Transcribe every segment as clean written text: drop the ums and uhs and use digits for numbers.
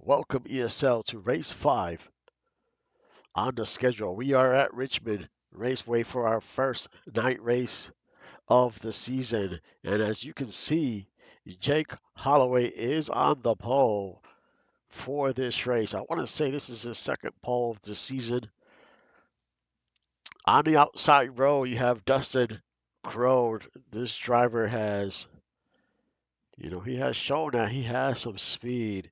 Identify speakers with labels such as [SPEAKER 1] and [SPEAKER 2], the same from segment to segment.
[SPEAKER 1] Welcome ESL to race 5 on the schedule. We are at Richmond Raceway for our first night race of the season. And as you can see, Jake Holloway is on the pole for this race. I want to say this is his second pole of the season. On the outside row, you have Dustin Crowe. This driver has, he has shown that he has some speed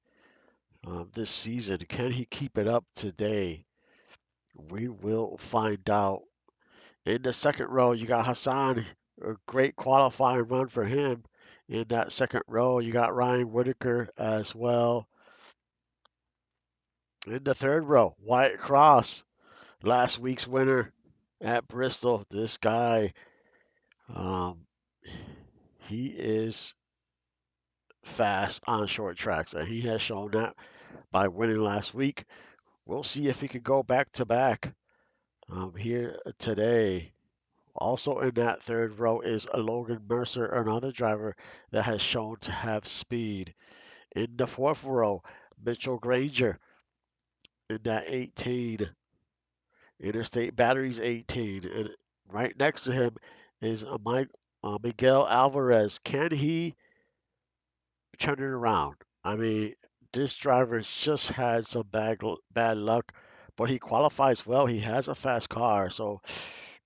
[SPEAKER 1] this season. Can he keep it up today? We will find out. In the second row, you got Hassan, a great qualifying run for him. In that second row, you got Ryan Whitaker as well. In the third row, Wyatt Cross, last week's winner at Bristol. This guy, um, he is fast on short tracks, and he has shown that by winning last week. We'll see if he can go back to back here today. Also in that third row is a Logan Mercer, another driver that has shown to have speed. In the fourth row, Mitchell Granger in that 18, Interstate Batteries 18. And right next to him is Miguel Alvarez. Can he turn it around? I mean, this driver's just had some bad luck, but he qualifies well. He has a fast car, so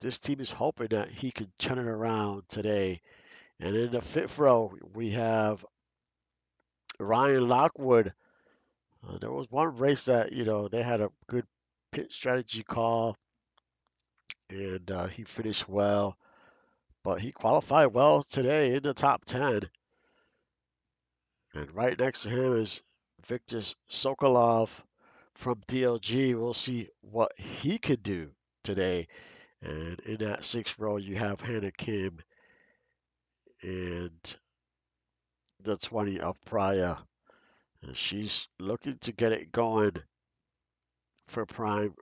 [SPEAKER 1] this team is hoping that he can turn it around today. And in the fifth row, we have Ryan Lockwood. There was one race that, they had a good pit strategy call and he finished well, but he qualified well today in the top 10. And right next to him is Victor Sokolov from DLG. We'll see what he could do today. And in that sixth row, you have Hannah Kim and the 20 of Praya. And she's looking to get it going for Prime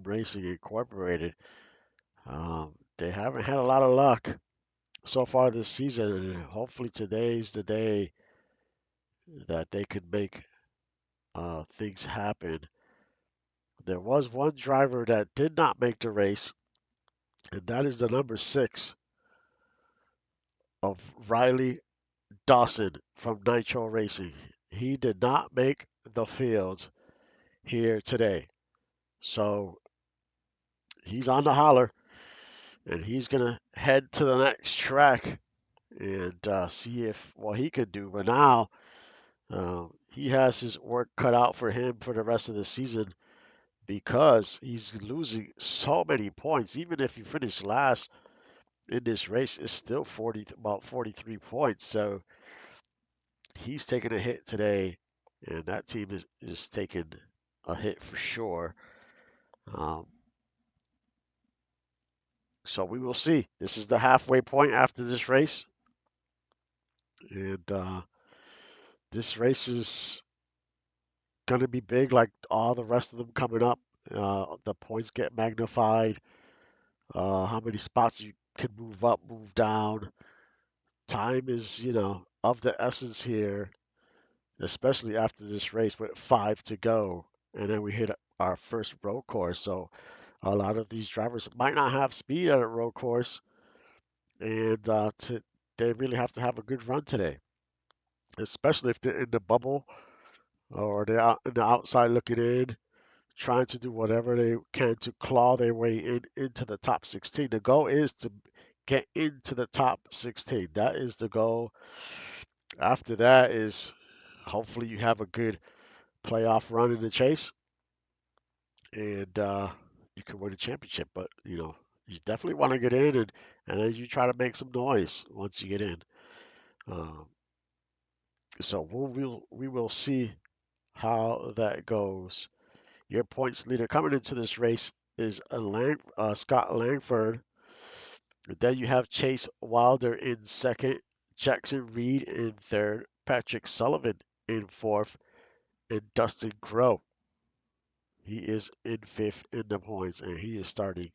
[SPEAKER 1] Racing Incorporated. They haven't had a lot of luck so far this season, and hopefully today's the day that they could make things happen. There was one driver that did not make the race, and that is the number 6 of Riley Dawson from Nitro Racing. He did not make the field here today. So he's on the holler, and he's going to head to the next track and see if what he could do. But now he has his work cut out for him for the rest of the season because he's losing so many points. Even if you finish last in this race, it's still about 43 points. So he's taking a hit today, and that team is taking a hit for sure. Um, so we will see. This is the halfway point after this race, and this race is going to be big like all the rest of them coming up. The points get magnified. How many spots you can move up, move down. Time is, of the essence here, especially after this race with 5 to go. And then we hit our first road course. So a lot of these drivers might not have speed at a road course, and they really have to have a good run today, especially if they're in the bubble or they're out in the outside looking in, trying to do whatever they can to claw their way into the top 16. The goal is to get into the top 16. That is the goal. After that is hopefully you have a good playoff run in the chase and you can win a championship. But you definitely want to get in and then you try to make some noise once you get in. Um, so we will see how that goes. Your points leader coming into this race is Scott Langford. And then you have Chase Wilder in second, Jackson Reed in third, Patrick Sullivan in fourth, and Dustin Crowe. He is in fifth in the points, and he is starting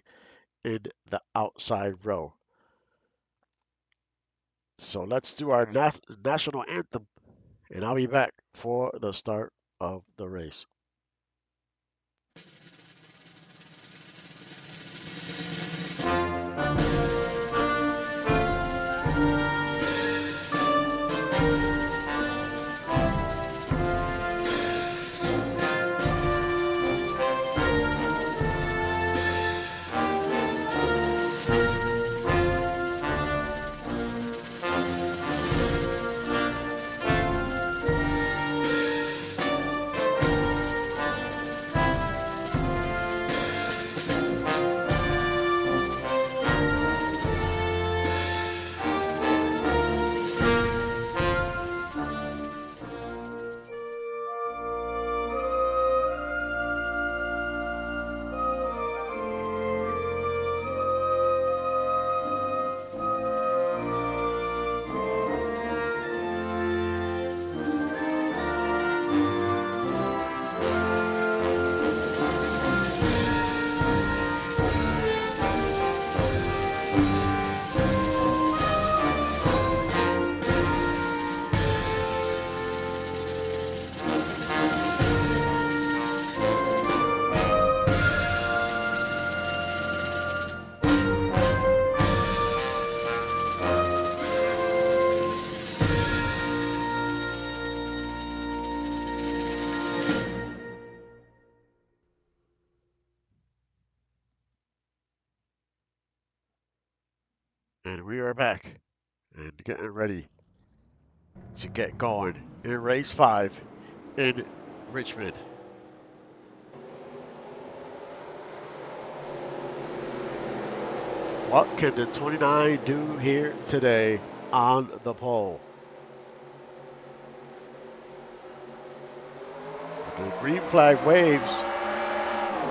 [SPEAKER 1] in the outside row. So let's do our national anthem, and I'll be back for the start of the race. And we are back and getting ready to get going in race 5 in Richmond. What can the 29 do here today on the pole? The green flag waves,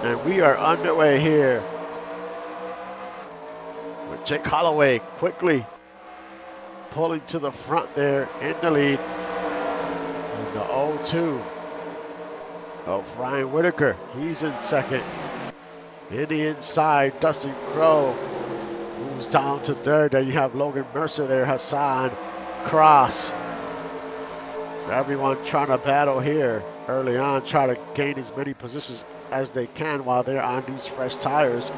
[SPEAKER 1] and we are underway here with Jake Holloway quickly pulling to the front there in the lead. And the 0-2 of Ryan Whitaker, he's in second. In the inside, Dustin Crowe moves down to third. Then you have Logan Mercer there, Hassan Cross. Everyone trying to battle here early on, try to gain as many positions as they can while they're on these fresh tires.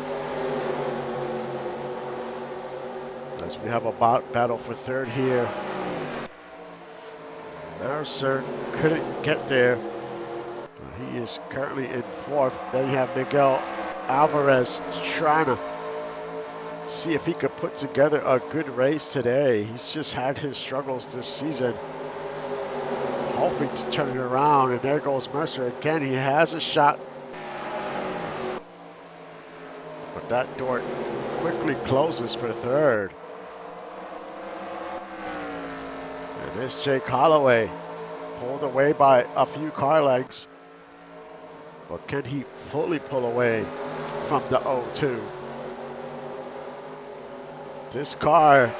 [SPEAKER 1] As we have a battle for third here. Mercer couldn't get there. He is currently in fourth. Then you have Miguel Alvarez trying to see if he could put together a good race today. He's just had his struggles this season, hoping to turn it around. And there goes Mercer again. He has a shot, but that door quickly closes for third. And it's Jake Holloway, pulled away by a few car lengths. But can he fully pull away from the 0-2? This car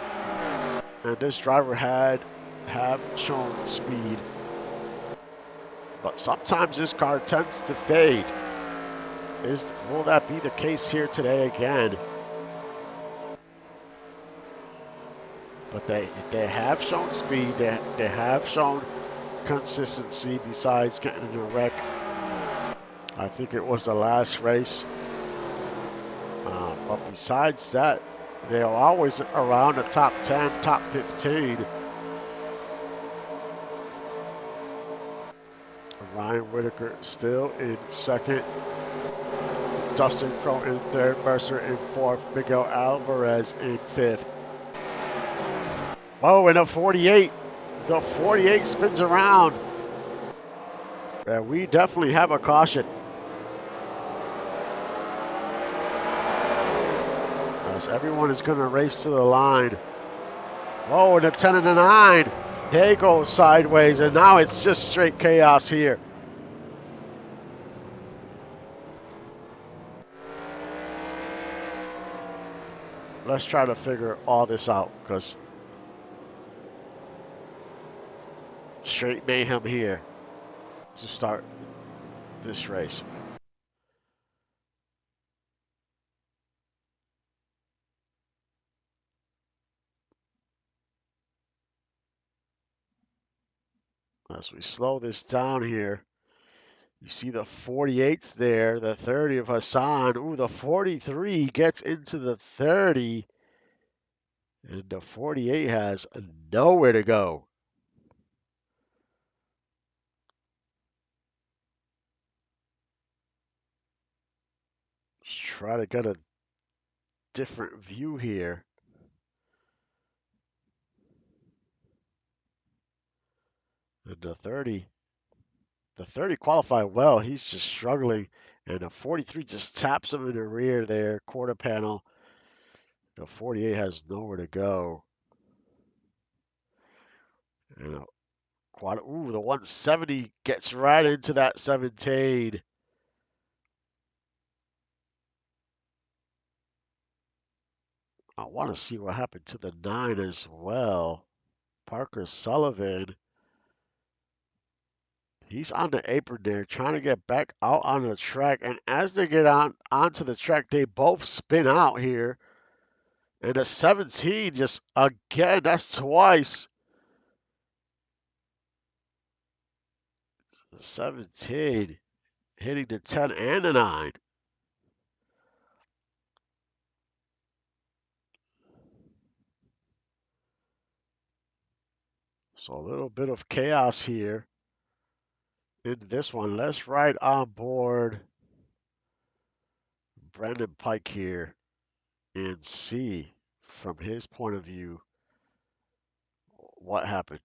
[SPEAKER 1] and this driver have shown speed, but sometimes this car tends to fade. Will that be the case here today again? But they have shown speed. They have shown consistency besides getting in a wreck. I think it was the last race. But besides that, they're always around the top 10, top 15. Ryan Whitaker still in second. Dustin Crowe in third. Mercer in fourth. Miguel Alvarez in fifth. Oh, and a 48. The 48 spins around. And we definitely have a caution. As everyone is going to race to the line. Oh, and a 10 and a 9. They go sideways, and now it's just straight chaos here. Let's try to figure all this out, because straight mayhem here to start this race. As we slow this down here, you see the 48's there, the 30 of Hassan. Ooh, the 43 gets into the 30, and the 48 has nowhere to go. Let's try to get a different view here. And the 30 qualified well. He's just struggling. And the 43 just taps him in the rear there, quarter panel. The 48 has nowhere to go. And ooh, the 170 gets right into that 17. I want to see what happened to the 9 as well. Parker Sullivan. He's on the apron there, trying to get back out on the track. And as they get onto the track, they both spin out here. And the 17 just, again, that's twice. 17 hitting the 10 and the 9. So a little bit of chaos here in this one. Let's ride on board Brandon Pike here and see from his point of view what happened.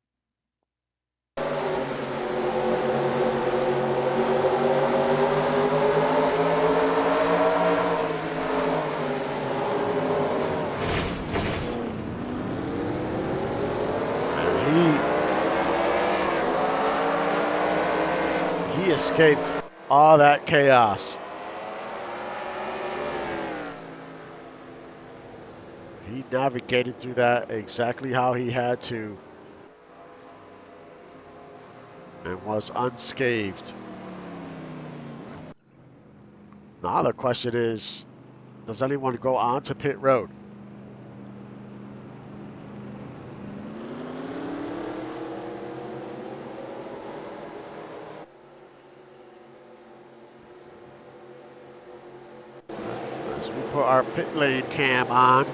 [SPEAKER 1] He escaped all that chaos. He navigated through that exactly how he had to and was unscathed. Now the question is, does anyone go on to pit road? As we put our pit lane cam on,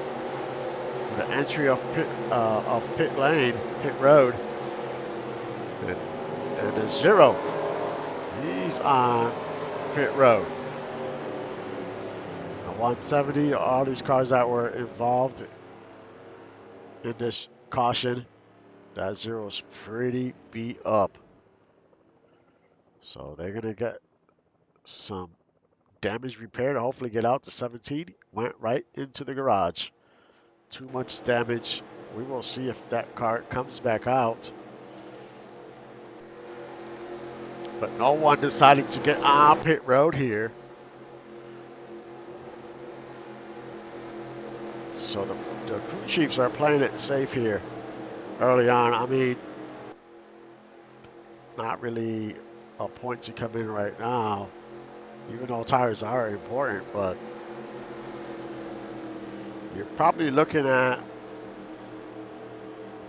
[SPEAKER 1] the entry of pit lane, pit road, and the 0. He's on pit road. The 170, all these cars that were involved in this caution, that 0's pretty beat up. So they're going to get some damage repair to hopefully get out. The 17 went right into the garage. Too much damage. We will see if that car comes back out. But no one decided to get on pit road here. So the crew chiefs are playing it safe here early on. I mean, not really a point to come in right now, even though tires are important, but you're probably looking at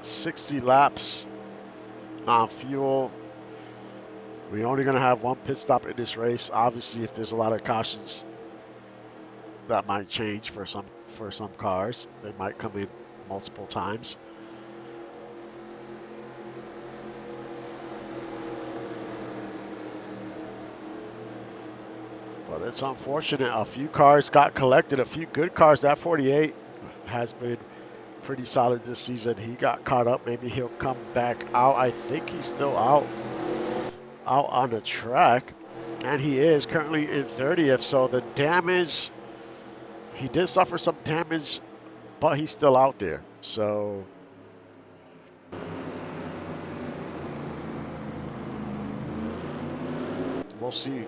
[SPEAKER 1] 60 laps on fuel. We're only going to have one pit stop in this race. Obviously, if there's a lot of cautions, that might change for some cars. They might come in multiple times. But it's unfortunate. A few cars got collected. A few good cars. That 48 has been pretty solid this season. He got caught up. Maybe he'll come back out. I think he's still out on the track, and he is currently in 30th. So the damage, he did suffer some damage, but he's still out there. So we'll see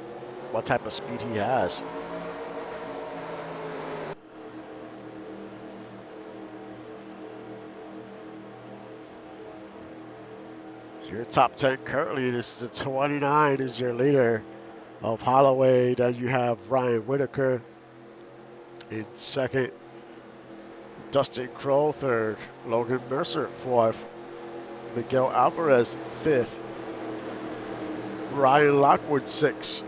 [SPEAKER 1] what type of speed he has. Your top 10 currently, this is a 29 is your leader of Holloway. Then you have Ryan Whitaker in second, Dustin Crowe third, Logan Mercer fourth, Miguel Alvarez fifth, Ryan Lockwood 6.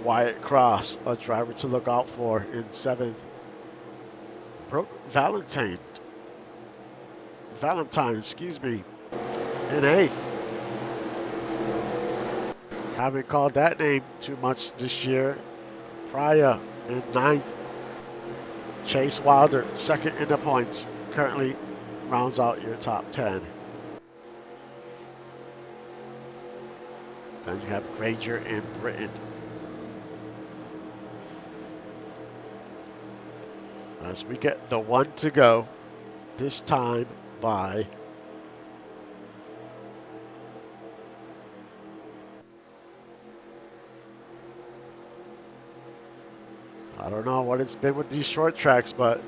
[SPEAKER 1] Wyatt Cross, a driver to look out for in 7th. Brooke Valentine, excuse me, in 8th. Haven't called that name too much this year. Pryor in 9th. Chase Wilder, 2nd in the points, currently rounds out your top 10. Then you have Granger in Britain. As we get the 1 to go, this time by I don't know what it's been with these short tracks, but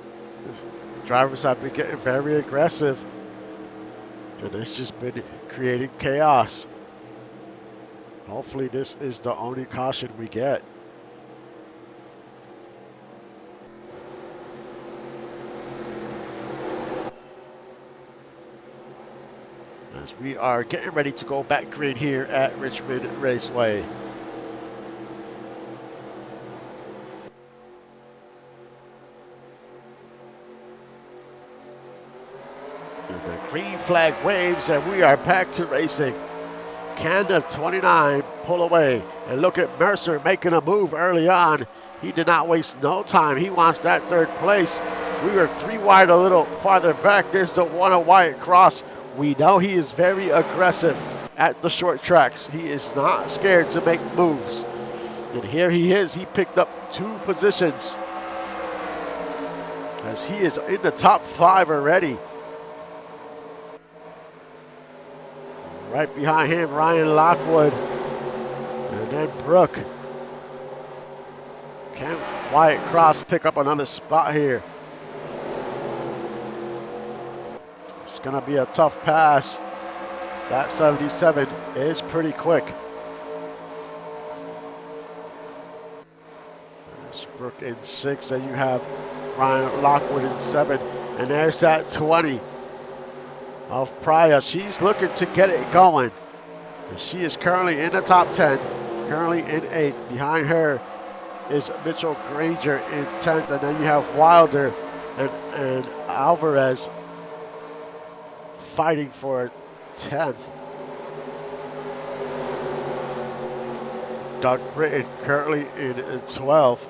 [SPEAKER 1] drivers have been getting very aggressive, and it's just been creating chaos. Hopefully this is the only caution we get. As we are getting ready to go back green here at Richmond Raceway. And the green flag waves, and we are back to racing. Canada 29 pull away, and look at Mercer making a move early on. He did not waste no time. He wants that 3rd place. We were 3 wide a little farther back. There's the 1 of Wyatt Cross. We know he is very aggressive at the short tracks. He is not scared to make moves. And here he is. He picked up 2 positions as he is in the top 5 already. Right behind him, Ryan Lockwood. And then Brooke. Can Wyatt Cross pick up another spot here? It's going to be a tough pass. That 77 is pretty quick. There's Brooke in 6, and you have Ryan Lockwood in 7. And there's that 20 of Pryor. She's looking to get it going. And she is currently in the top 10, currently in 8th. Behind her is Mitchell Granger in 10th, and then you have Wilder and Alvarez fighting for 10th. Doug Britton currently in 12th.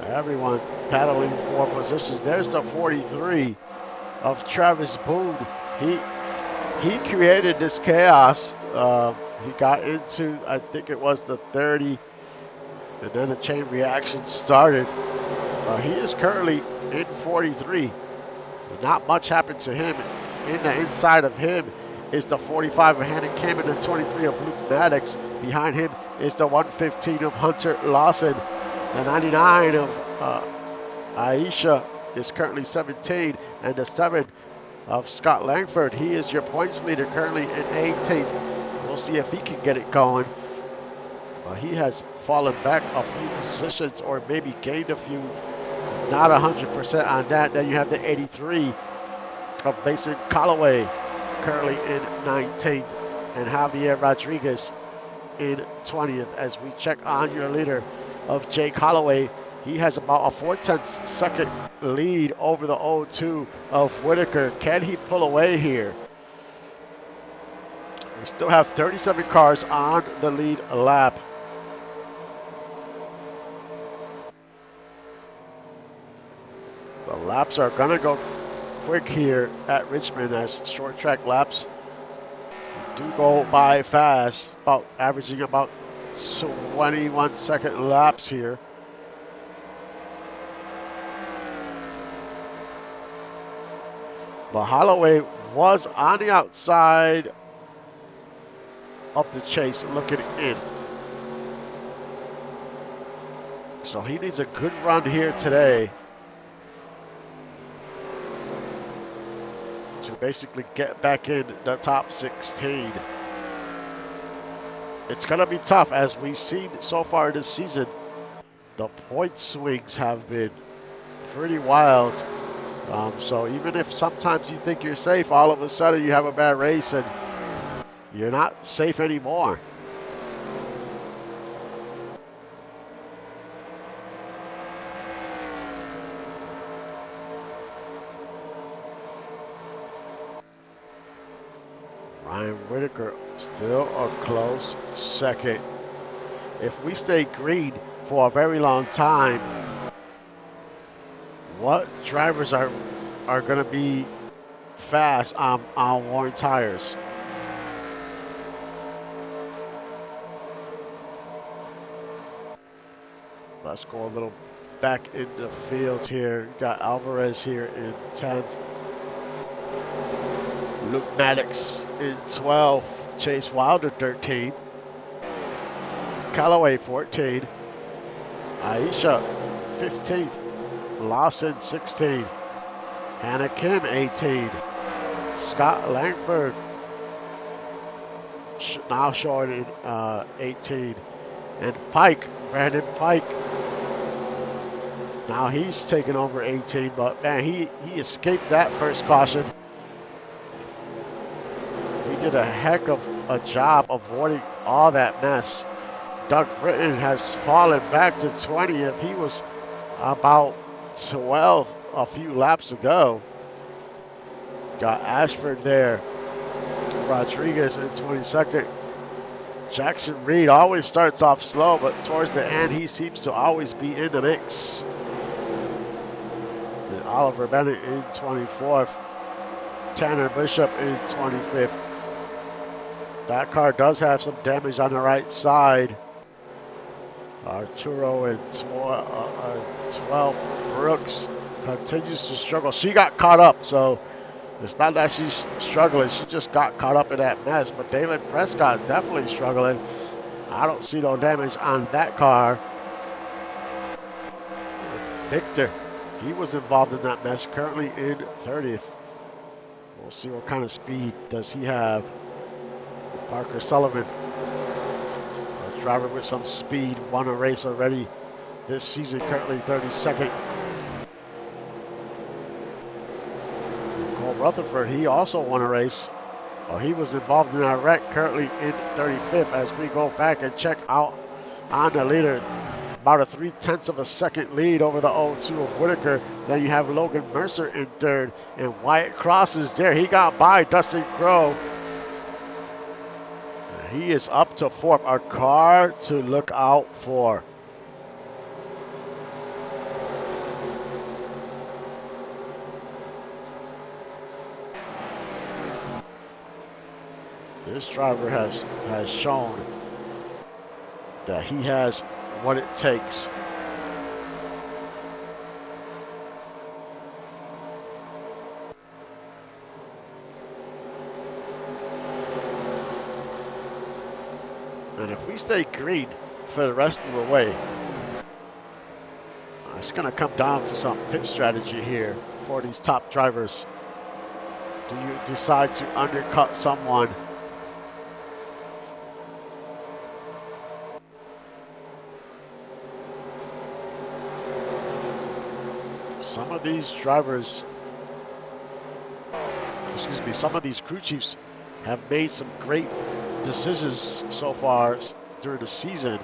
[SPEAKER 1] Everyone battling for positions. There's the 43 of Travis Boone. He created this chaos. He got into, I think it was the 30, and then a chain reaction started. He is currently in 43. Not much happened to him. In the inside of him is the 45 of Hannah Kim and the 23 of Luke Maddox. Behind him is the 115 of Hunter Lawson. The 99 of Aisha is currently 17, and the 7 of Scott Langford. He is your points leader, currently in 18th. We'll see if he can get it going. He has fallen back a few positions, or maybe gained a few. Not 100% on that. Then you have the 83 of Mason Calloway, currently in 19th, and Javier Rodriguez in 20th. As we check on your leader of Jake Holloway, he has about a 4/10 second lead over the 0-2 of Whitaker. Can he pull away here? We still have 37 cars on the lead lap. The laps are going to go quick here at Richmond, as short track laps do go by fast, averaging about 21-second laps here. But Holloway was on the outside of the chase looking in. So he needs a good run here today to basically get back in the top 16. It's going to be tough, as we've seen so far this season. The point swings have been pretty wild. So even if sometimes you think you're safe, all of a sudden you have a bad race and You're not safe anymore. Ryan Whitaker still a close second. If we stay green for a very long time, what drivers are going to be fast on worn tires? Let's go a little back in the field here. You got Alvarez here in 10th. Luke Maddox in 12th. Chase Wilder 13. Callaway 14. Aisha 15th. Lawson 16. Hannah Kim 18. Scott Langford now showing in 18. And Brandon Pike, now he's taken over 18, but man, he escaped that first caution. He did a heck of a job avoiding all that mess. Doug Britton has fallen back to 20th. He was about 12th a few laps ago. Got Ashford there. Rodriguez in 22nd. Jackson Reed always starts off slow, but towards the end, he seems to always be in the mix. And Oliver Bennett in 24th. Tanner Bishop in 25th. That car does have some damage on the right side. Arturo in 12th. Brooks continues to struggle. She got caught up, so it's not that she's struggling. She just got caught up in that mess. But Dalen Prescott definitely struggling. I don't see no damage on that car. Victor, he was involved in that mess, currently in 30th. We'll see what kind of speed does he have. Parker Sullivan, a driver with some speed, won a race already this season, currently 32nd. Cole Rutherford, he also won a race. Well, he was involved in that wreck, currently in 35th. As we go back and check out on the leader, about a 0.3 of a second lead over the 0-2 of Whitaker. Then you have Logan Mercer in third, and Wyatt Cross is there. He got by Dustin Crowe. He is up to fourth. A car to look out for. This driver has shown that he has what it takes. And if we stay green for the rest of the way, it's going to come down to some pit strategy here for these top drivers. Do you decide to undercut someone? Some of these drivers, some of these crew chiefs have made some great decisions so far during the season,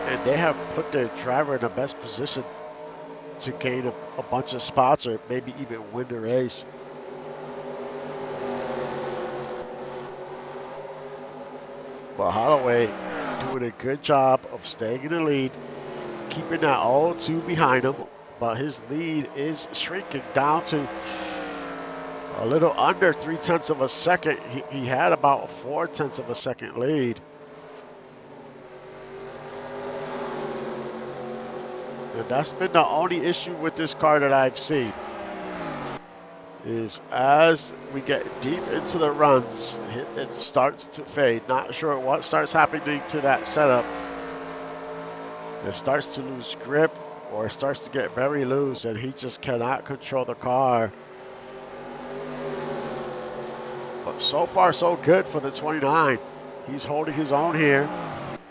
[SPEAKER 1] and they have put their driver in the best position to gain a bunch of spots or maybe even win the race. But Holloway doing a good job of staying in the lead, keeping that 0-2 behind him, but his lead is shrinking down to a little under 0.3 of a second. He had about 0.4 of a second lead. And that's been the only issue with this car that I've seen, is as we get deep into the runs, it starts to fade. Not sure what starts happening to that setup. It starts to lose grip, or it starts to get very loose, and he just cannot control the car. But so far, so good for the 29. He's holding his own here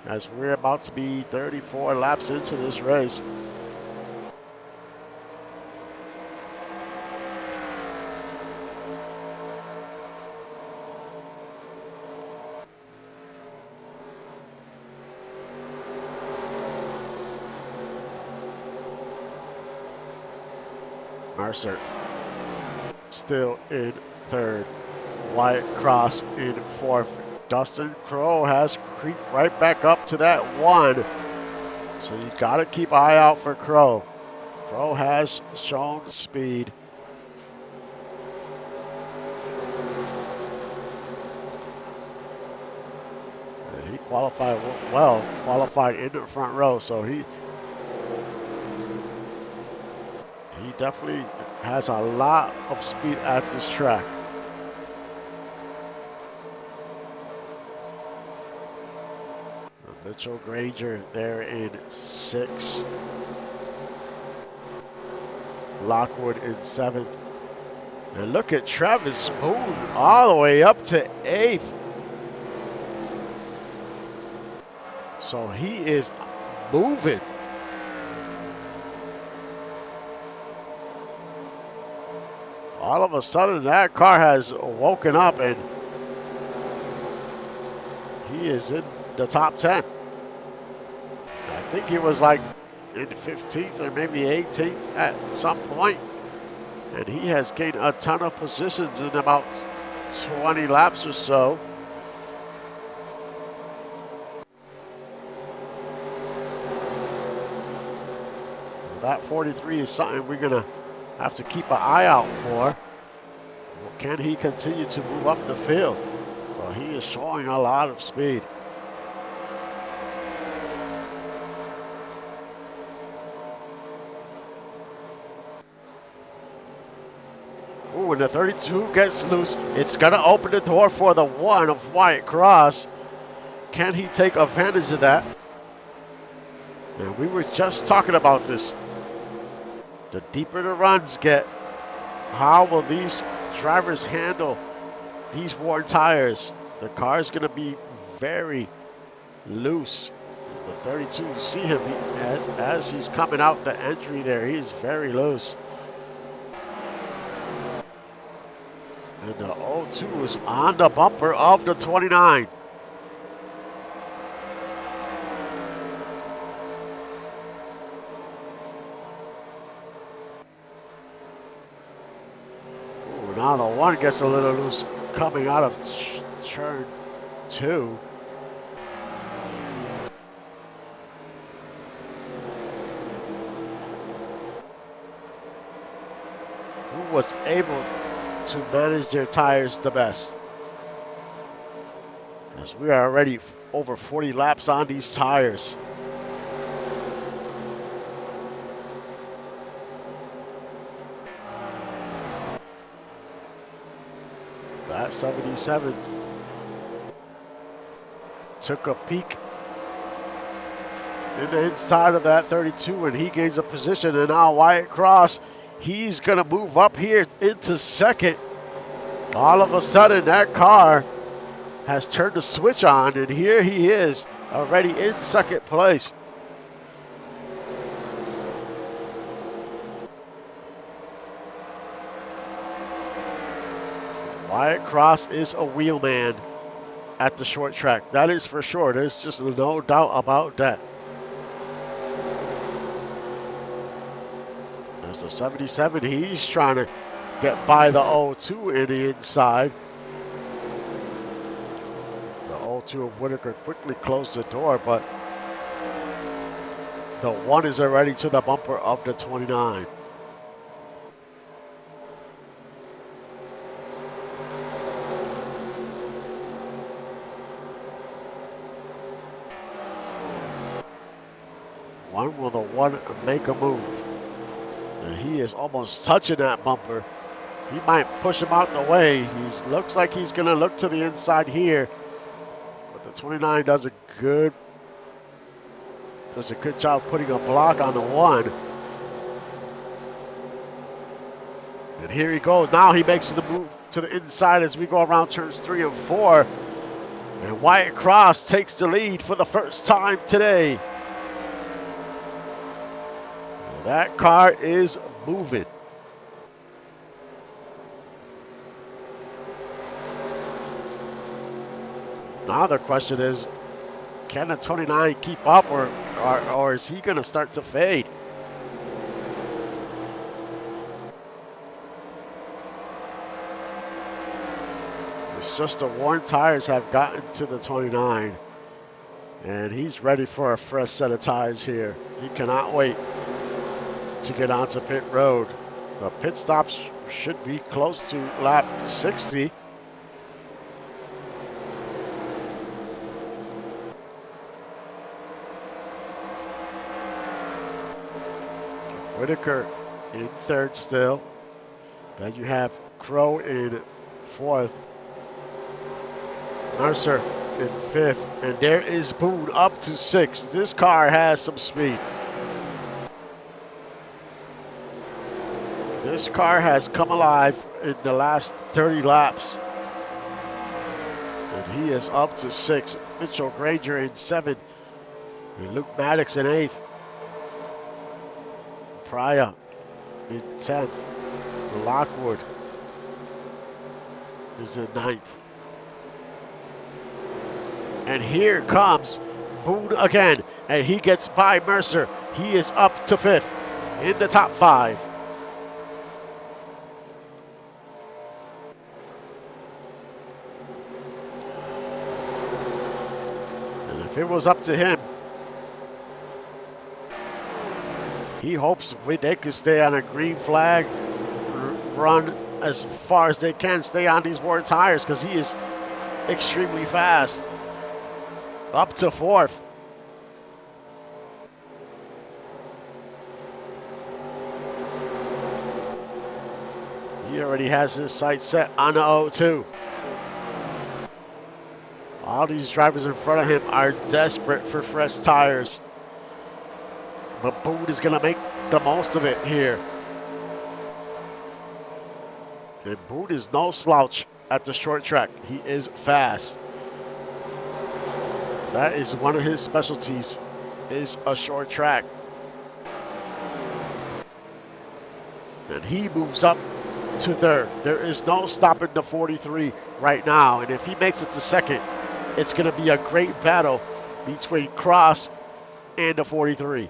[SPEAKER 1] as we're about to be 34 laps into this race. Mercer still in third. Wyatt Cross in fourth. Dustin Crowe has creeped right back up to that one. So you got to keep an eye out for Crowe. Crowe has shown speed. And he qualified well, qualified in the front row. So he definitely has a lot of speed at this track. Mitchell Granger there in sixth. Lockwood in seventh. And look at Travis Boone all the way up to eighth. So he is moving. All of a sudden, that car has woken up and he is in the top 10. I think he was like in 15th or maybe 18th at some point. And he has gained a ton of positions in about 20 laps or so. That 43 is something we're going to have to keep an eye out for. Can he continue to move up the field? Well, he is showing a lot of speed. Ooh, when the 32 gets loose, it's going to open the door for the one of Wyatt Cross. Can he take advantage of that? And we were just talking about this. The deeper the runs get, how will these drivers handle these worn tires? The car is going to be very loose. The 32, you see him as he's coming out the entry there, he's very loose. And the 02 is on the bumper of the 29. Ooh, now the one gets a little loose coming out of turn 2. Who was able to manage their tires the best? As we are already over 40 laps on these tires. That 77 took a peek in the inside of that 32 and he gains a position, and now Wyatt Cross, he's gonna move up here into second. All of a sudden that car has turned the switch on and here he is already in second place. Wyatt Cross is a wheelman at the short track. That is for sure. There's just no doubt about that. There's the 77. He's trying to get by the 02 in the inside. The 02 of Whitaker quickly closed the door, but the one is already to the bumper of the 29. Will the one make a move? And he is almost touching that bumper. He might push him out the way. He looks like he's going to look to the inside here. But the 29 does a good job putting a block on the one. And here he goes. Now he makes the move to the inside as we go around turns 3 and 4. And Wyatt Cross takes the lead for the first time today. That car is moving. Now the question is, can the 29 keep up or is he going to start to fade? It's just the worn tires have gotten to the 29, and he's ready for a fresh set of tires here. He cannot wait to get onto pit road. The pit stops should be close to lap 60. Whitaker in third still. Then you have Crow in fourth. Mercer in fifth. And there is Boone up to sixth. This car has some speed. This car has come alive in the last 30 laps. And he is up to sixth. Mitchell Granger in seventh. And Luke Maddox in eighth. Pryor in 10th. Lockwood is in ninth. And here comes Boone again, and he gets by Mercer. He is up to fifth in the top five. And if it was up to him, he hopes they could stay on a green flag, run as far as they can, stay on these worn tires, because he is extremely fast. Up to fourth. He already has his sights set on the 0-2. All these drivers in front of him are desperate for fresh tires. But Boone is going to make the most of it here. And Boone is no slouch at the short track. He is fast. That is one of his specialties, is a short track. And he moves up to third. There is no stopping the 43 right now. And if he makes it to second, it's going to be a great battle between Cross and the 43.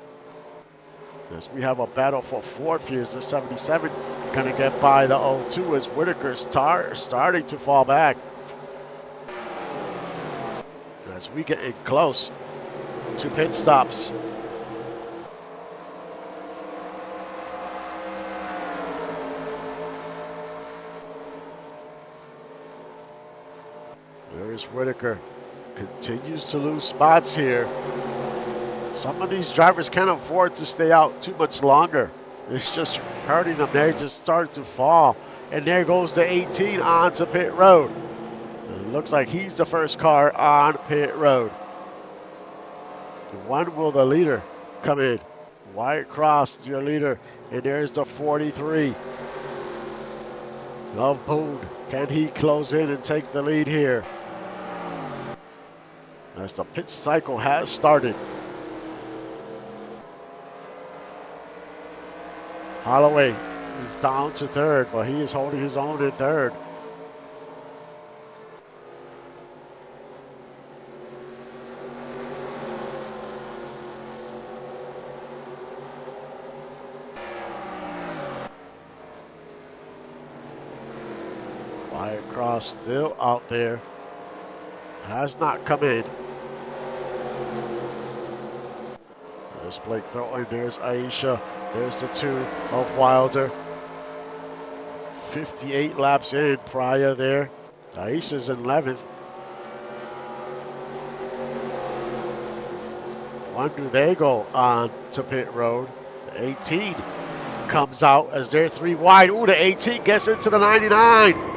[SPEAKER 1] As we have a battle for fourth here, the 77 going to get by the 0-2 as Whitaker's starting to fall back. As we get in close to pit stops. There is Whitaker. Continues to lose spots here. Some of these drivers can't afford to stay out too much longer. It's just hurting them. They're just starting to fall. And there goes the 18 onto pit road. It looks like he's the first car on pit road. When will the leader come in? Wyatt Cross, your leader. And there's the 43 of Boone. Can he close in and take the lead here? As the pit cycle has started. Holloway is down to third, but he is holding his own in third. Wyatt Cross still out there. Has not come in. There's Blake Thornton. There's Aisha. There's the 2 of Wilder. 58 laps in. Pryor there. Aisha's in 11th. When do they go on to pit road? The 18 comes out as they're 3 wide. Ooh, the 18 gets into the 99.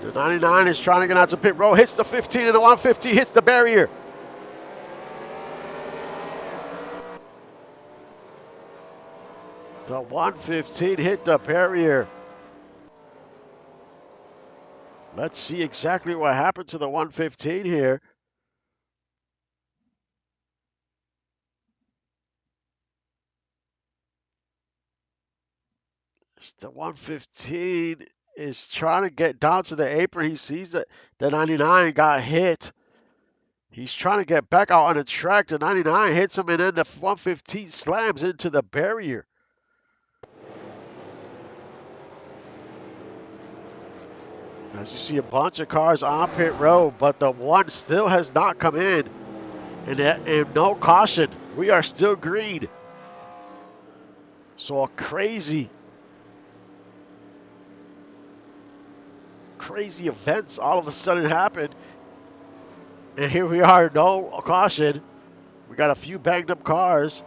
[SPEAKER 1] The 99 is trying to get out to pit road. Hits the 15 and the 115 hits the barrier. The 115 hit the barrier. Let's see exactly what happened to the 115 here. The 115 is trying to get down to the apron. He sees that the 99 got hit. He's trying to get back out on the track. The 99 hits him, and then the 115 slams into the barrier. As you see a bunch of cars on pit road, but the one still has not come in. And no caution. We are still green. So a crazy events all of a sudden happened. And here we are, no caution. We got a few banged up cars.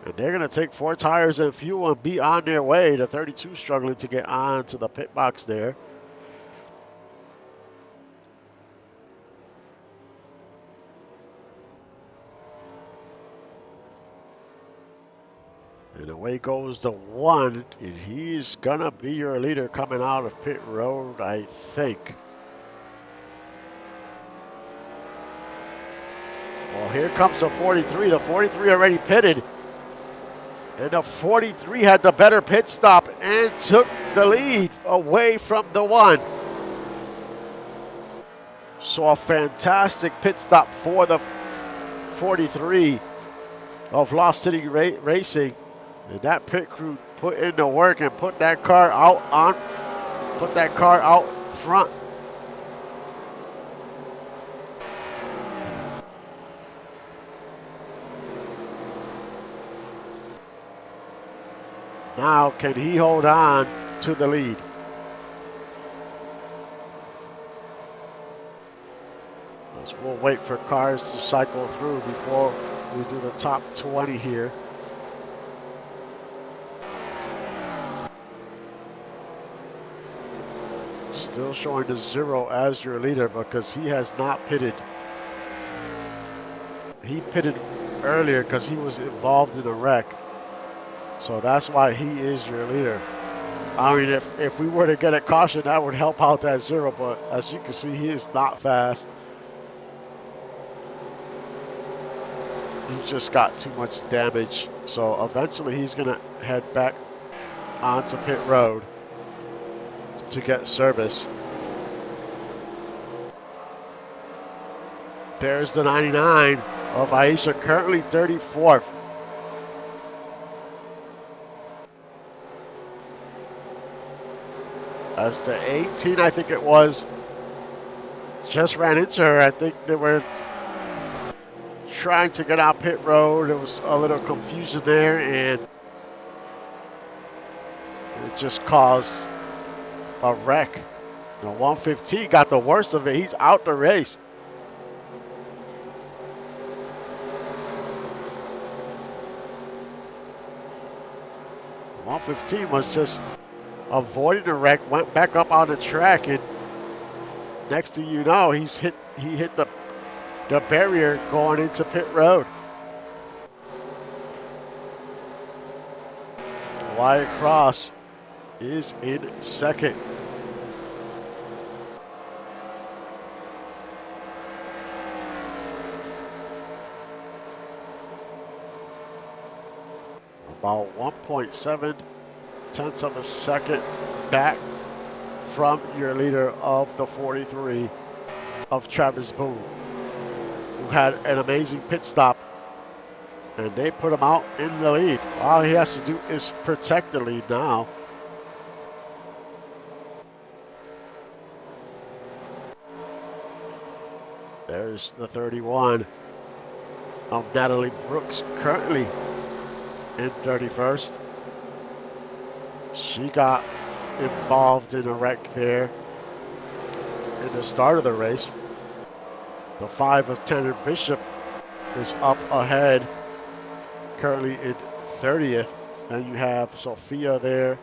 [SPEAKER 1] And they're going to take 4 tires and fuel and be on their way. The 32 struggling to get on to the pit box there. And away goes the 1. And he's going to be your leader coming out of pit road, I think. Well, here comes the 43. The 43 already pitted. And the 43 had the better pit stop and took the lead away from the 1. So a fantastic pit stop for the 43 of Lost City Racing. And that pit crew put in the work and put that car out front. Now, can he hold on to the lead? We'll wait for cars to cycle through before we do the top 20 here. Still showing the 0 as your leader because he has not pitted. He pitted earlier because he was involved in a wreck. So that's why he is your leader. I mean, if we were to get a caution, that would help out that 0. But as you can see, he is not fast. He just got too much damage. So eventually he's going to head back onto pit road to get service. There's the 99 of Aisha, currently 34th. As the 18, I think it was, just ran into her. I think they were trying to get out pit road. There was a little confusion there, and it just caused a wreck. The 115 got the worst of it. He's out the race. The 115 was just avoiding the wreck, went back up on the track, and next thing you know, he hit the barrier going into pit road. Wyatt Cross is in second. About 1.7 tenths of a second back from your leader of the 43 of Travis Boone, who had an amazing pit stop, and they put him out in the lead. All he has to do is protect the lead now. There's the 31 of Natalie Brooks, currently in 31st. She got involved in a wreck there in the start of the race. The 5 of Tanner Bishop is up ahead, currently in 30th. And you have Sophia there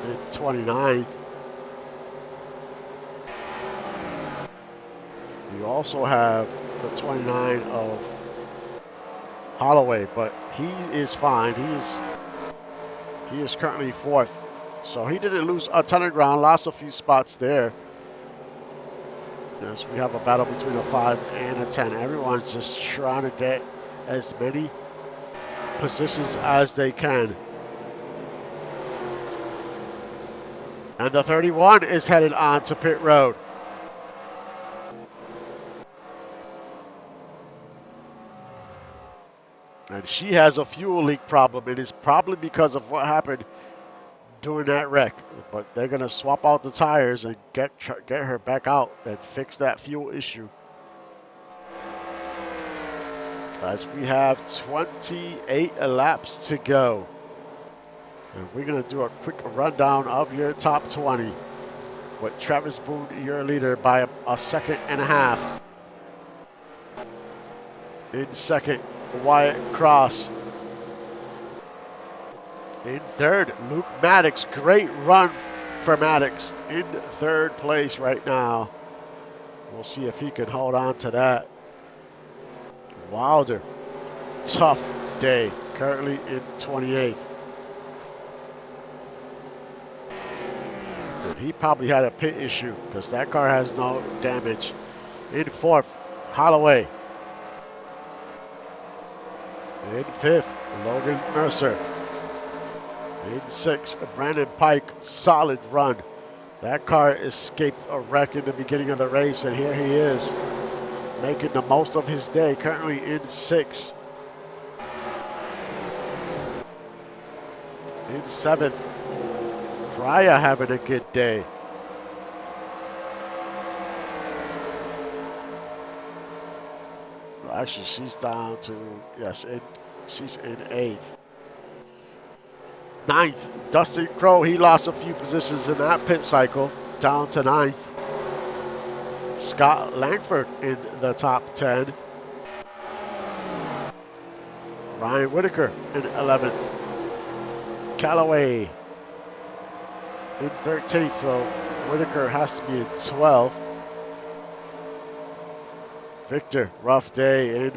[SPEAKER 1] in 29th. You also have the 29 of Holloway, but he is fine. He is currently 4th. So he didn't lose a ton of ground, lost a few spots there. Yes, we have a battle between a 5 and a 10. Everyone's just trying to get as many positions as they can. And the 31 is headed on to pit road. And she has a fuel leak problem. It is probably because of what happened during that wreck. But they're going to swap out the tires and get her back out and fix that fuel issue. As we have 28 laps to go. And we're going to do a quick rundown of your top 20 with Travis Boone, your leader, by a second and a half. In second, Wyatt Cross. In third, Luke Maddox. Great run for Maddox in third place right now. We'll see if he can hold on to that. Wilder, tough day, currently in 28th. And he probably had a pit issue because that car has no damage. In fourth, Holloway. In fifth, Logan Mercer. In sixth, Brandon Pike. Solid run. That car escaped a wreck in the beginning of the race, and here he is, making the most of his day, currently in sixth. In seventh, Pryor having a good day. Well, actually, she's down to, she's in eighth. Ninth, Dustin Crowe. He lost a few positions in that pit cycle, down to ninth. Scott Langford in the top 10. Ryan Whitaker in 11th. Callaway in 13th, so Whitaker has to be in 12th. Victor, rough day, in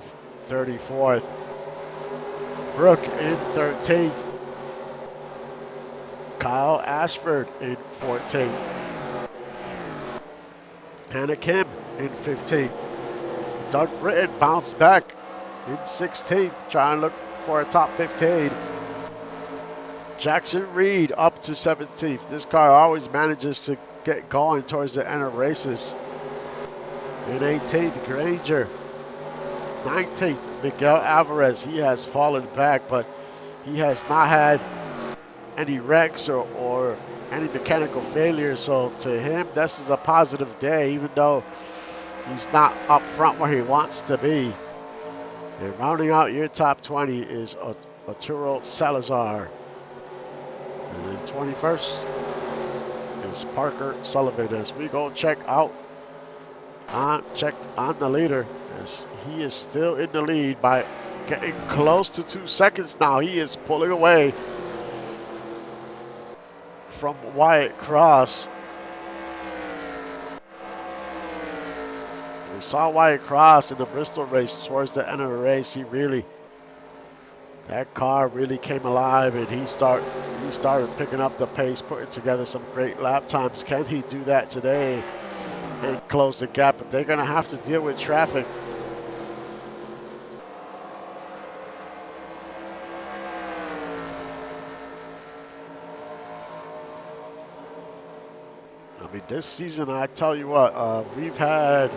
[SPEAKER 1] 34th. Brooke in 13th. Kyle Ashford in 14th. Hannah Kim in 15th. Doug Britton bounced back in 16th, trying to look for a top 15. Jackson Reed up to 17th. This car always manages to get going towards the end of races. In 18th, Granger. 19th, Miguel Alvarez. He has fallen back, but he has not had any wrecks or any mechanical failures. So to him, this is a positive day, even though he's not up front where he wants to be. And rounding out your top 20 is Arturo Salazar. And in 21st is Parker Sullivan. As we go check on the leader, as he is still in the lead by getting close to 2 seconds now. He is pulling away from Wyatt Cross. We saw Wyatt Cross in the Bristol race towards the end of the race. That car really came alive, and he started picking up the pace, putting together some great lap times. Can he do that today and close the gap? But they're going to have to deal with traffic. I mean, this season, I tell you what, we've had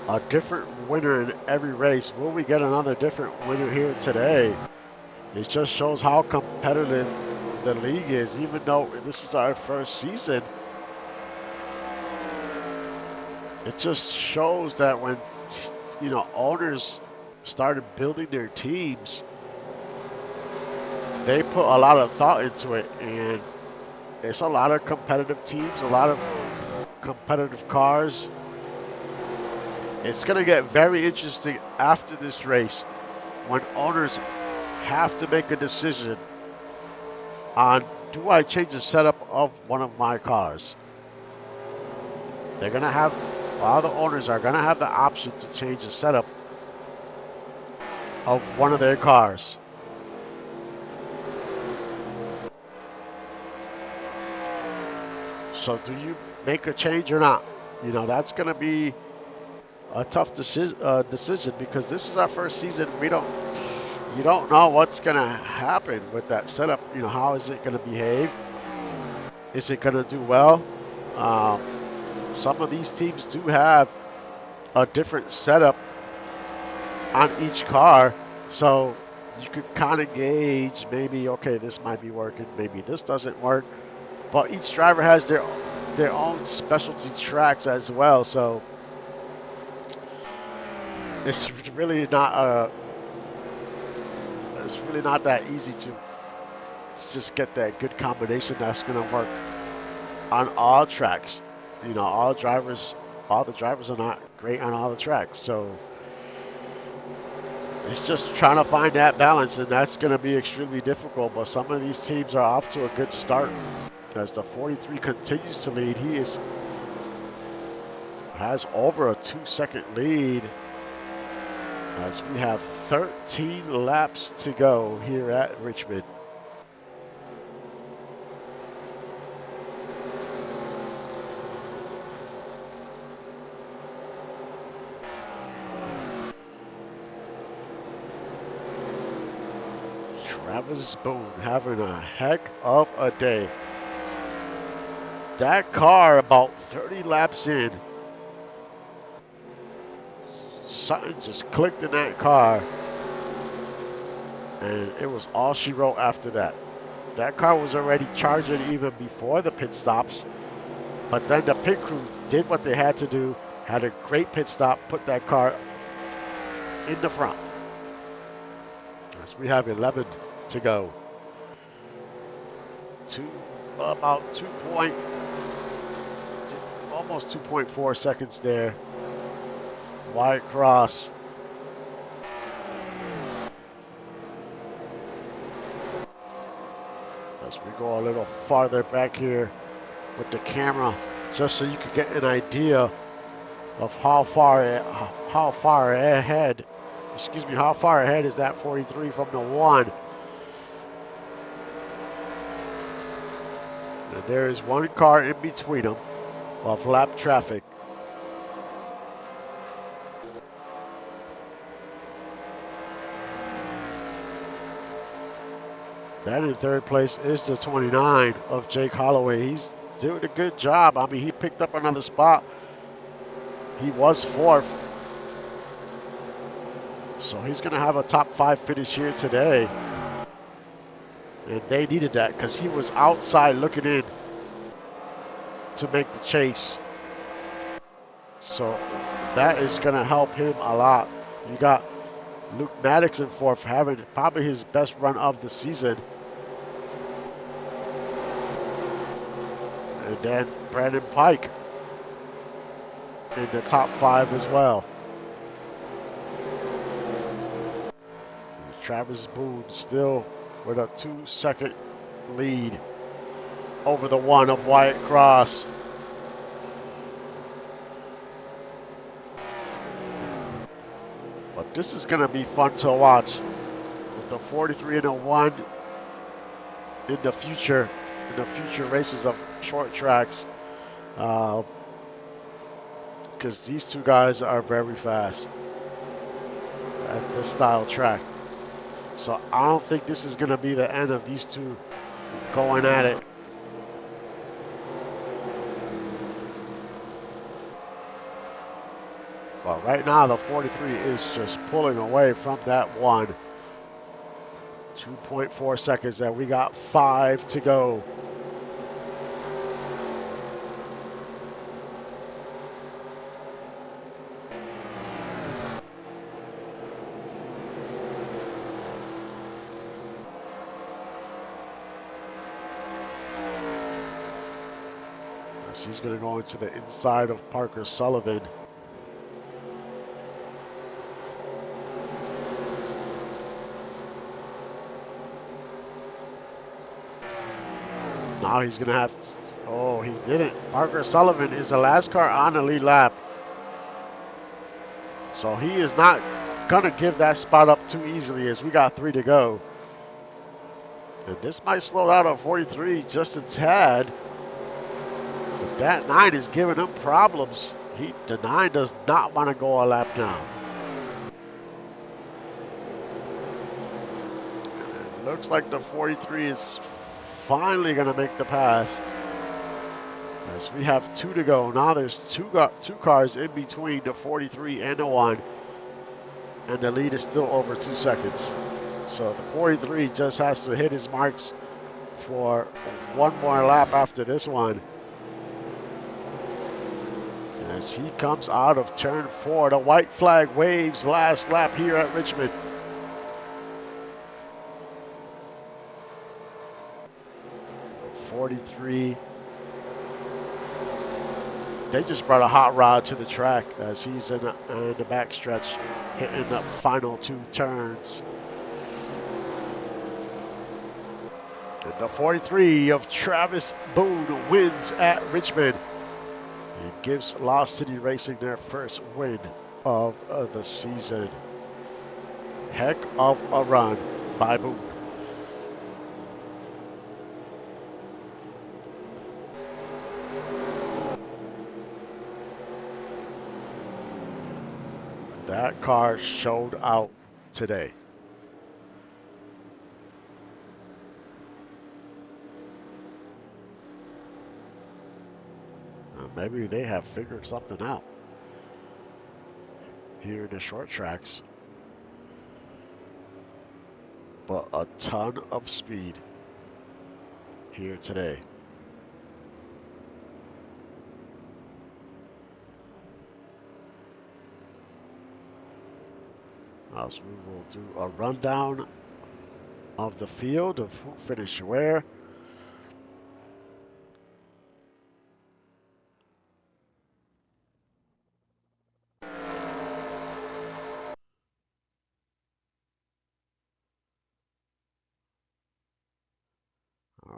[SPEAKER 1] a different winner in every race. Will we get another different winner here today? It just shows how competitive the league is. Even though this is our first season, it just shows that when owners started building their teams, they put a lot of thought into it, and it's a lot of competitive teams, a lot of competitive cars. It's going to get very interesting after this race when owners have to make a decision on, do I change the setup of one of my cars? They're going to have, all the owners are going to have the option to change the setup of one of their cars. So do you make a change or not? That's going to be a tough decision because this is our first season. You don't know what's going to happen with that setup. How is it going to behave? Is it going to do well? Some of these teams do have a different setup on each car. So you could kind of gauge maybe, okay, this might be working, maybe this doesn't work. But each driver has their own specialty tracks as well. So it's really not it's really not that easy to just get that good combination that's gonna work on all tracks. You know, all the drivers are not great on all the tracks. So it's just trying to find that balance, and that's going to be extremely difficult. But some of these teams are off to a good start as the 43 continues to lead. Has over a 2-second lead as we have 13 laps to go here at Richmond. Travis Boone having a heck of a day. That car about 30 laps in, something just clicked in that car, and it was all she wrote after that. That car was already charging even before the pit stops, but then the pit crew did what they had to do, had a great pit stop, put that car in the front. As we have 11 to go. About 2.4 seconds there. Wide cross. As we go a little farther back here with the camera, just so you can get an idea of how far ahead is that 43 from the 1. And there is one car in between them of lap traffic. That in third place is the 29 of Jake Holloway. He's doing a good job. I mean, he picked up another spot. He was 4th. So he's going to have a top 5 finish here today. And they needed that because he was outside looking in to make the chase. So that is going to help him a lot. You got Luke Maddox in 4th, having probably his best run of the season. And then Brandon Pike in the top 5 as well. Travis Boone still with a 2-second lead over the 1 of Wyatt Cross. But this is going to be fun to watch with the 43 and a 1 in the future races of short tracks. Because these two guys are very fast at this style track. So I don't think this is going to be the end of these two going at it. But right now the 43 is just pulling away from that 1. 2.4 seconds, and we got 5 to go. He's going to go into the inside of Parker Sullivan. Now he's going to have to, oh, he didn't. Parker Sullivan is the last car on the lead lap. So he is not going to give that spot up too easily as we got 3 to go. And this might slow down at 43 just a tad. But that 9 is giving him problems. The 9 does not want to go a lap down. And it looks like the 43 is finally going to make the pass. As we have 2 to go. Now there's two cars in between the 43 and the 1. and the lead is still over 2 seconds. So the 43 just has to hit his marks for one more lap after this one. As he comes out of turn 4, the white flag waves last lap here at Richmond. 43. They just brought a hot rod to the track as he's in the backstretch, hitting the final 2 turns. And the 43 of Travis Boone wins at Richmond. It gives Lost City Racing their first win of the season. Heck of a run by Boone. That car showed out today. Maybe they have figured something out here in the short tracks, but a ton of speed here today. As we will do a rundown of the field of who finished where.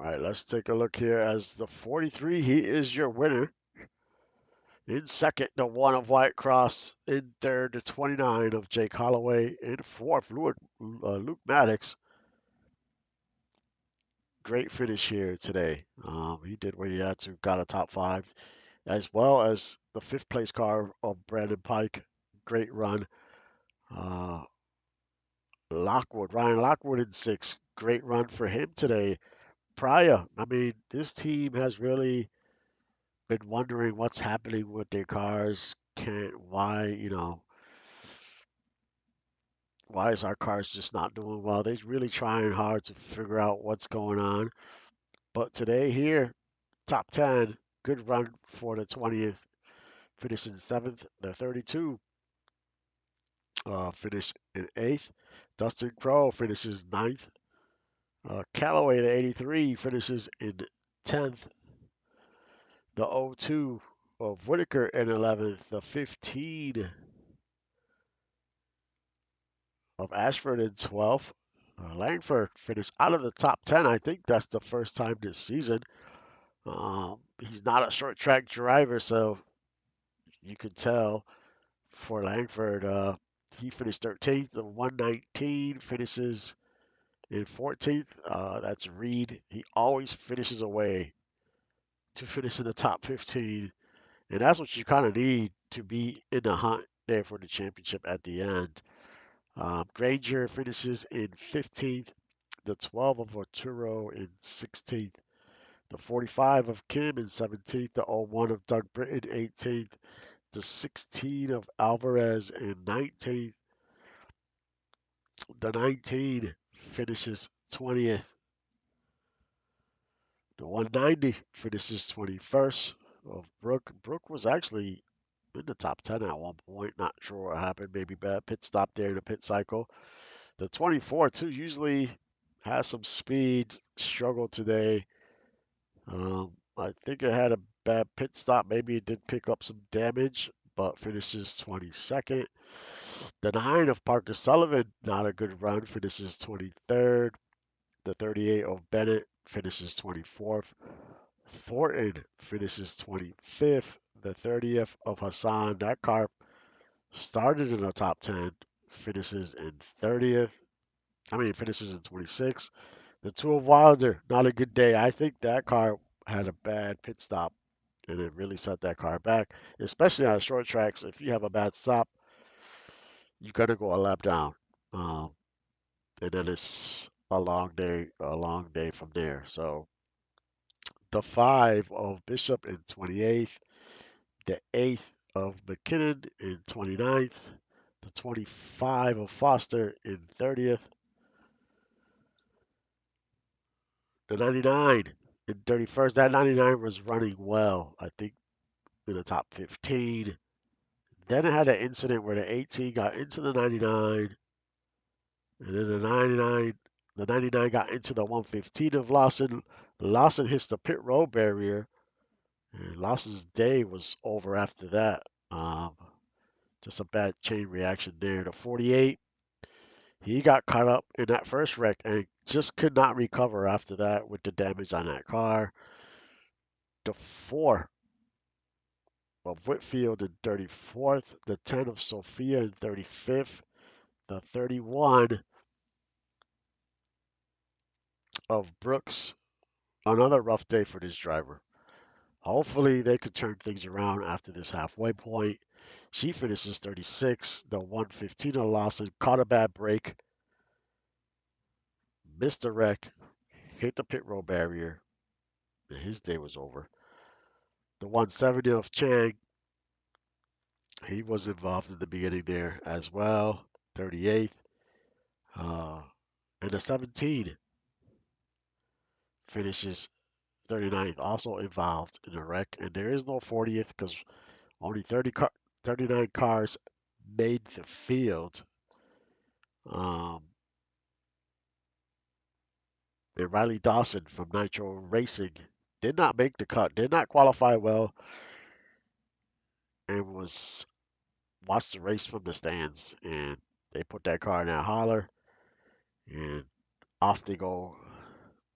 [SPEAKER 1] All right, let's take a look here as the 43. He is your winner. In second, the 1 of White Cross. In third, the 29 of Jake Holloway. In fourth, Luke Maddox. Great finish here today. He did what he had to, got a top 5, as well as the 5th place car of Brandon Pike. Great run. Uh, Ryan Lockwood in 6th. Great run for him today. Pryor, I mean, this team has really been wondering what's happening with their cars. Why is our cars just not doing well? They're really trying hard to figure out what's going on. But today here, top 10, good run for the 20th, finishing 7th. The 32 finished in 8th. Dustin Crowe finishes 9th. Callaway, the 83, finishes in 10th. The 02 of Whitaker in 11th. The 15 of Ashford in 12th. Langford finished out of the top 10. I think that's the first time this season. He's not a short track driver, so you can tell for Langford. He finished 13th. The 119 finishes in 14th. That's Reed. He always finishes away to finish in the top 15. And that's what you kind of need to be in the hunt there for the championship at the end. Granger finishes in 15th. The 12 of Arturo in 16th. The 45 of Kim in 17th. The 01 of Doug Britton 18th. The 16 of Alvarez in 19th. The 19 finishes 20th. The 190 finishes 21st of Brook. Brook was actually in the top 10 at one point. Not sure what happened. Maybe bad pit stop there in the pit cycle. The 24, too, usually has some speed. Struggled today. I think it had a bad pit stop. Maybe it did pick up some damage, but finishes 22nd. The 9 of Parker Sullivan, not a good run, finishes 23rd. The 38 of Bennett finishes 24th. Thornton finishes 25th. The 30th of Hassan, that car started in the top 10, finishes in 30th. Finishes in 26th. The 2 of Wilder, not a good day. I think that car had a bad pit stop and it really set that car back, especially on short tracks. If you have a bad stop, you got to go a lap down. Um, and then it's a long day from there. So the 5 of Bishop in 28th, the 8th of McKinnon in 29th, The 25 of Foster in 30th. The 99 in 31st. That 99 was running well, I think, in the top 15. Then it had an incident where the 18 got into the 99, and then the 99 got into the 115 of Lawson. Lawson hits the pit road barrier, and Lawson's day was over after that. Just a bad chain reaction there. The 48, he got caught up in that first wreck and just could not recover after that with the damage on that car. The 4 of Whitfield in 34th, the 10 of Sophia in 35th, the 31 of Brooks. Another rough day for this driver. Hopefully, they could turn things around after this halfway point. She finishes 36. The 115 of Lawson caught a bad break, missed a wreck, hit the pit road barrier, and his day was over. The 170 of Chang, he was involved in the beginning there as well. 38th. Uh, and the 17 finishes 39th, also involved in a wreck. And there is no 40th because only 39 cars made the field. Um, and Riley Dawson from Nitro Racing did not make the cut, did not qualify well, and was watched the race from the stands. And they put that car in that holler, and off they go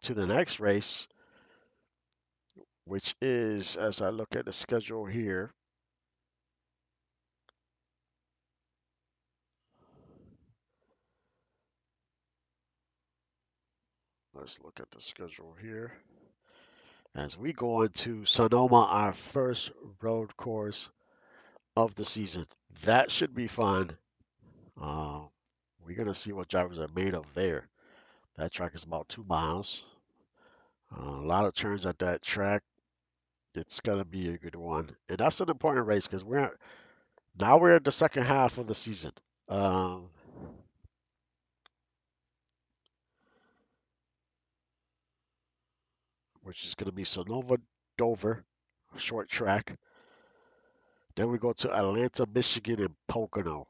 [SPEAKER 1] to the next race, which is, as I look at the schedule here, let's look at the schedule here. As we go into Sonoma, our first road course of the season. That should be fun. Uh, we're going to see what drivers are made of there. That track is about 2 miles. A lot of turns at that track. It's going to be a good one. And that's an important race because we're at the second half of the season, um, which is going to be Sonoma, Dover, short track. Then we go to Atlanta, Michigan, and Pocono.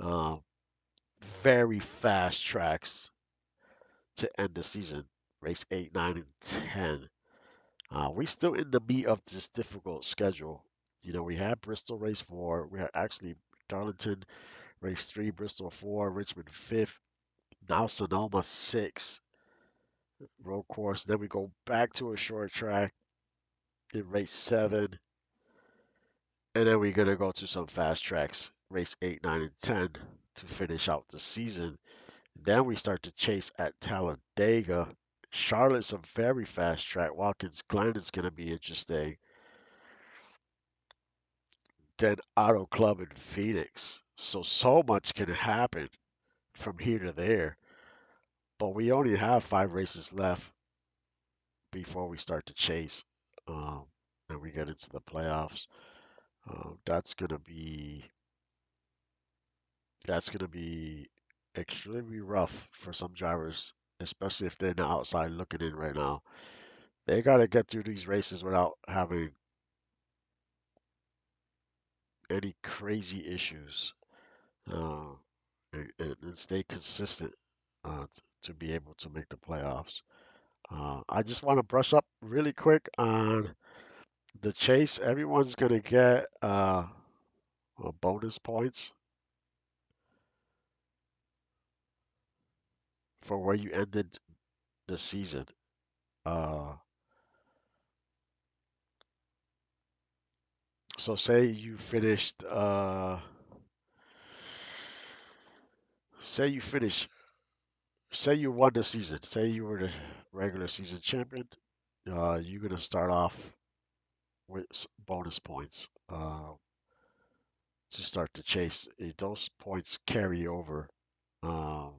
[SPEAKER 1] Um, very fast tracks to end the season. Race 8, 9, and 10. We still in the meat of this difficult schedule. We had Bristol race 4. We had actually Darlington race 3, Bristol 4, Richmond 5th. Now Sonoma 6 road course. Then we go back to a short track in race 7. And then we're going to go to some fast tracks, race 8, 9, and 10 to finish out the season. Then we start to chase at Talladega. Charlotte's a very fast track. Watkins Glen is going to be interesting. Then Auto Club in Phoenix. So much can happen from here to there. But we only have 5 races left before we start to chase, um, and we get into the playoffs. That's gonna be extremely rough for some drivers, especially if they're in the outside looking in right now. They gotta get through these races without having any crazy issues, uh, and stay consistent to be able to make the playoffs. I just want to brush up really quick on the chase. Everyone's gonna get bonus points for where you ended the season. Uh, so say you finish, say you won the season, say you were the regular season champion. You're gonna start off with bonus points to start the chase. Those points carry over. Um,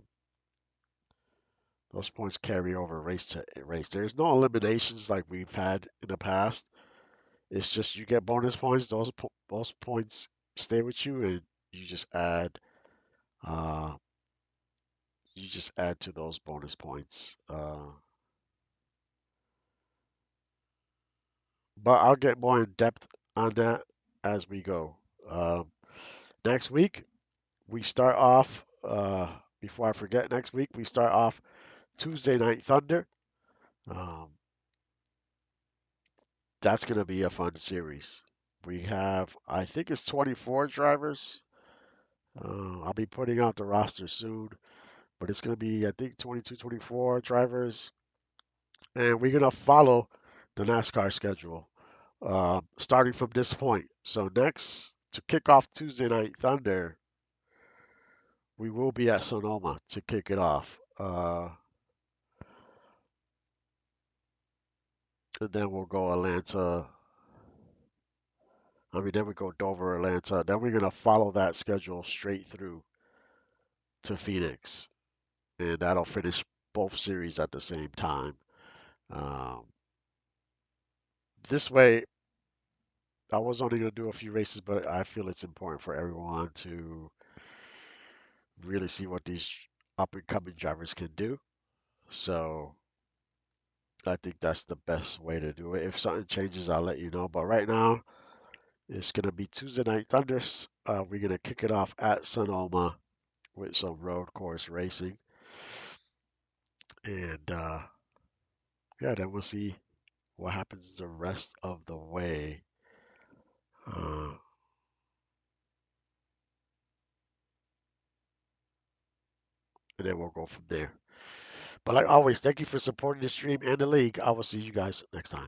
[SPEAKER 1] those points carry over race to race. There's no eliminations like we've had in the past. It's just you get bonus points. Those points stay with you, and you just add uh, you just add to those bonus points. But I'll get more in depth on that as we go. Um, Next week we start off. Before I forget, next week we start off Tuesday Night Thunder. Um, that's gonna be a fun series. We have, I think it's 24 drivers. I'll be putting out the roster soon, but it's gonna be, I think, 22, 24 drivers, and we're gonna follow the NASCAR schedule, starting from this point. So next, to kick off Tuesday Night Thunder, we will be at Sonoma to kick it off. And then we'll go Atlanta. I mean, then we go Dover, Atlanta. Then we're gonna follow that schedule straight through to Phoenix, and that'll finish both series at the same time. Um, this way, I was only gonna do a few races, but I feel it's important for everyone to really see what these up and coming drivers can do. So I think that's the best way to do it. If something changes, I'll let you know. But right now, it's gonna be Tuesday Night Thunders. We're gonna kick it off at Sonoma with some road course racing, and yeah, then we'll see what happens the rest of the way, uh, and then we'll go from there. But like always, thank you for supporting the stream and the league. I will see you guys next time.